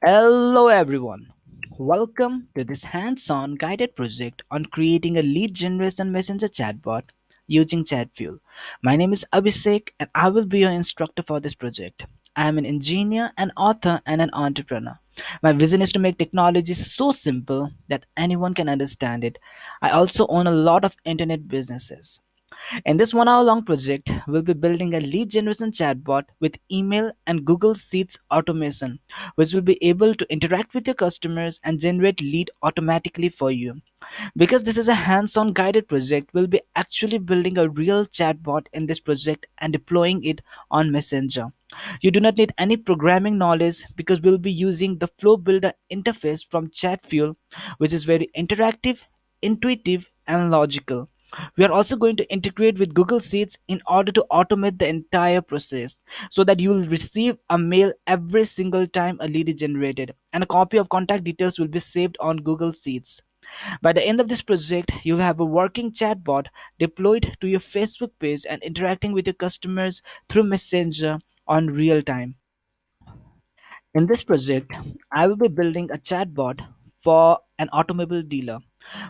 Hello everyone. Welcome to this hands-on guided project on creating a lead generation messenger chatbot using Chatfuel. My name is Abhishek and I will be your instructor for this project. I am an engineer, an author and an entrepreneur. My vision is to make technology so simple that anyone can understand it. I also own a lot of internet businesses. In this 1 hour long project, we'll be building a lead generation chatbot with email and Google Sheets automation, which will be able to interact with your customers and generate lead automatically for you. Because this is a hands on guided project, we'll be actually building a real chatbot in this project and deploying it on Messenger. You do not need any programming knowledge because we'll be using the Flow Builder interface from Chatfuel, which is very interactive, intuitive, and logical. We are also going to integrate with Google Sheets in order to automate the entire process so that you will receive a mail every single time a lead is generated and a copy of contact details will be saved on Google Sheets. By the end of this project, you'll have a working chatbot deployed to your Facebook page and interacting with your customers through Messenger on real time. In this project, I will be building a chatbot for an automobile dealer.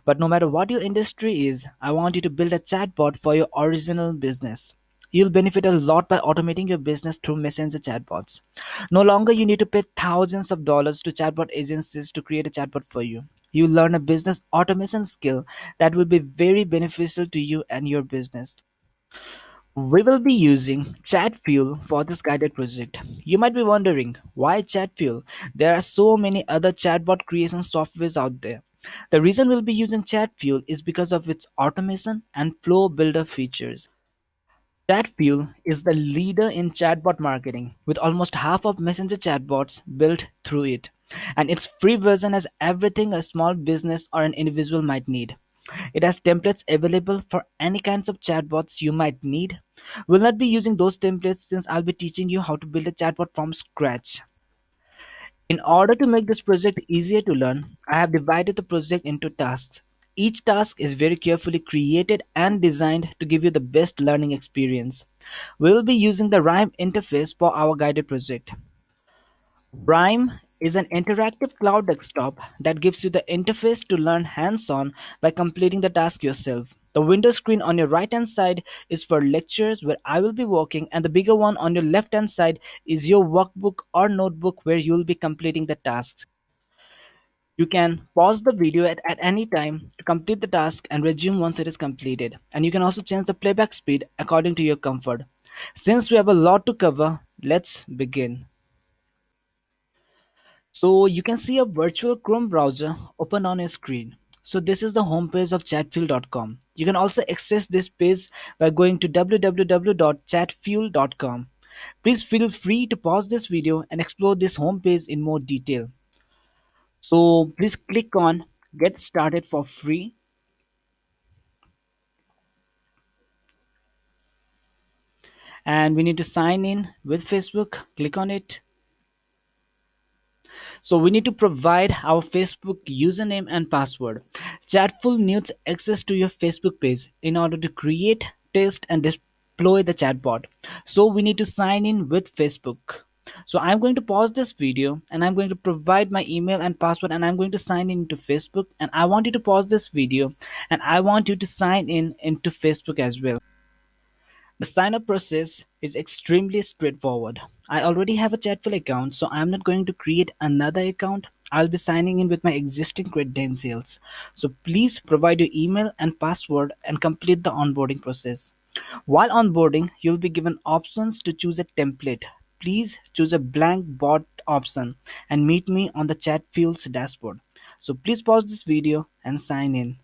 But no matter what your industry is, I want you to build a chatbot for your original business. You'll benefit a lot by automating your business through Messenger chatbots. No longer you need to pay thousands of dollars to chatbot agencies to create a chatbot for you. You'll learn a business automation skill that will be very beneficial to you and your business. We will be using Chatfuel for this guided project. You might be wondering, why Chatfuel? There are so many other chatbot creation softwares out there. The reason we'll be using Chatfuel is because of its automation and flow builder features. Chatfuel is the leader in chatbot marketing, with almost half of Messenger chatbots built through it. And its free version has everything a small business or an individual might need. It has templates available for any kinds of chatbots you might need. We'll not be using those templates since I'll be teaching you how to build a chatbot from scratch. In order to make this project easier to learn, I have divided the project into tasks. Each task is very carefully created and designed to give you the best learning experience. We will be using the Rhyme interface for our guided project. Rhyme is an interactive cloud desktop that gives you the interface to learn hands on by completing the task yourself. The window screen on your right hand side is for lectures where I will be working, and the bigger one on your left hand side is your workbook or notebook where you will be completing the tasks. You can pause the video at any time to complete the task and resume once it is completed. And you can also change the playback speed according to your comfort. Since we have a lot to cover, let's begin. So you can see a virtual Chrome browser open on your screen. So this is the homepage of chatfuel.com. You can also access this page by going to www.chatfuel.com. Please feel free to pause this video and explore this homepage in more detail. So please click on get started for free, and we need to sign in with Facebook. Click on it. So we need to provide our Facebook username and password. Chatful needs access to your Facebook page in order to create, test, and deploy the chatbot. So we need to sign in with Facebook. So I'm going to pause this video and I'm going to provide my email and password and I'm going to sign in into Facebook, and I want you to pause this video and I want you to sign in into Facebook as well. The sign up process is extremely straightforward. I already have a Chatfuel account, so I'm not going to create another account. I'll be signing in with my existing credentials. So please provide your email and password and complete the onboarding process. While onboarding, you'll be given options to choose a template. Please choose a blank bot option and meet me on the Chatfuel's dashboard. So please pause this video and sign in.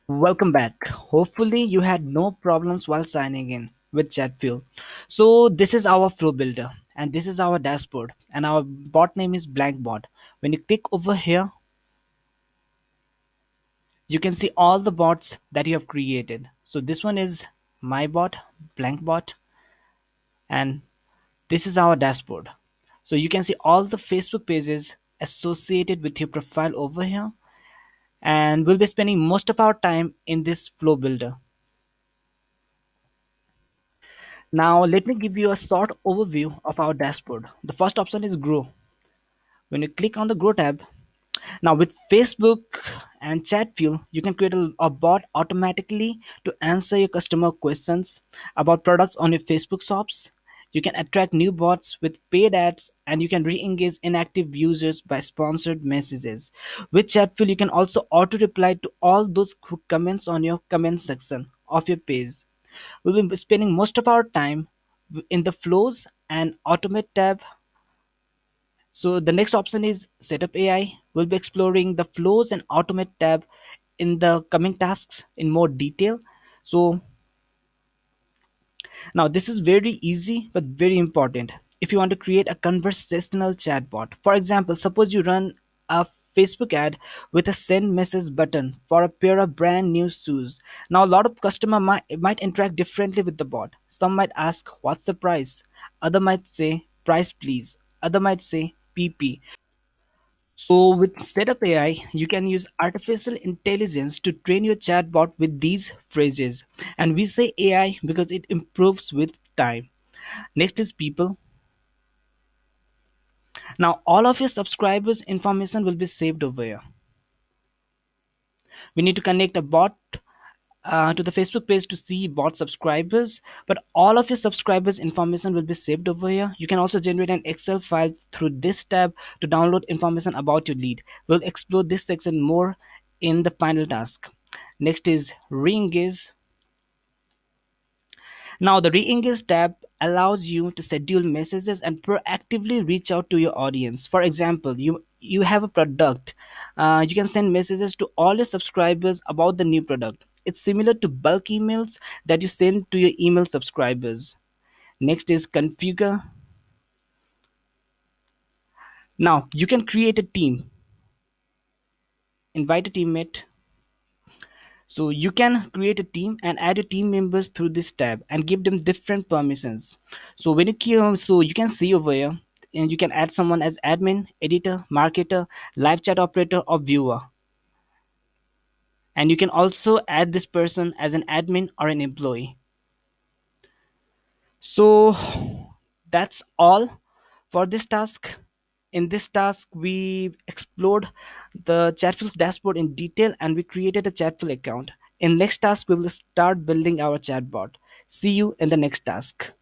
Welcome back. Hopefully you had no problems while signing in with Chatfuel. So this is our flow builder and this is our dashboard and our bot name is Blankbot. When you click over here, you can see all the bots that you have created. So this one is my bot, Blankbot, and this is our dashboard. So you can see all the Facebook pages associated with your profile over here, and we'll be spending most of our time in this flow builder. Now let me give you a short overview of our dashboard. The first option is grow. When you click on the Grow tab, now with Facebook and Chatfuel, you can create a bot automatically to answer your customer questions about products on your Facebook shops. You can attract new bots with paid ads, and you can re-engage inactive users by sponsored messages. With Chatfuel, you can also auto-reply to all those who comments on your comment section of your page. We'll be spending most of our time in the flows and automate tab. So the next option is setup AI. We'll be exploring the flows and automate tab in the coming tasks in more detail. So now this is very easy but very important. If you want to create a conversational chatbot, for example, suppose you run a Facebook ad with a send message button for a pair of brand new shoes. Now a lot of customer might interact differently with the bot. Some might ask what's the price, other might say price please, other might say PP. So with Setup AI, you can use artificial intelligence to train your chatbot with these phrases. And we say AI because it improves with time. Next is people. Now all of your subscribers' information will be saved over here. We need to connect a bot to the Facebook page to see bot subscribers, but all of your subscribers' information will be saved over here. You can also generate an Excel file through this tab to download information about your lead. We'll explore this section more in the final task. Next is re-engage. Now, the re-engage tab allows you to schedule messages and proactively reach out to your audience. For example, you have a product. You can send messages to all your subscribers about the new product. It's similar to bulk emails that you send to your email subscribers. Next is configure. Now, you can create a team, invite a teammate. So you can create a team and add your team members through this tab and give them different permissions. So when so you can see over here, and you can add someone as admin, editor, marketer, live chat operator, or viewer. And you can also add this person as an admin or an employee. So that's all for this task. In this task, we explored the Chatfuel's dashboard in detail and we created a Chatfuel account. In next task, we will start building our chatbot. See you in the next task.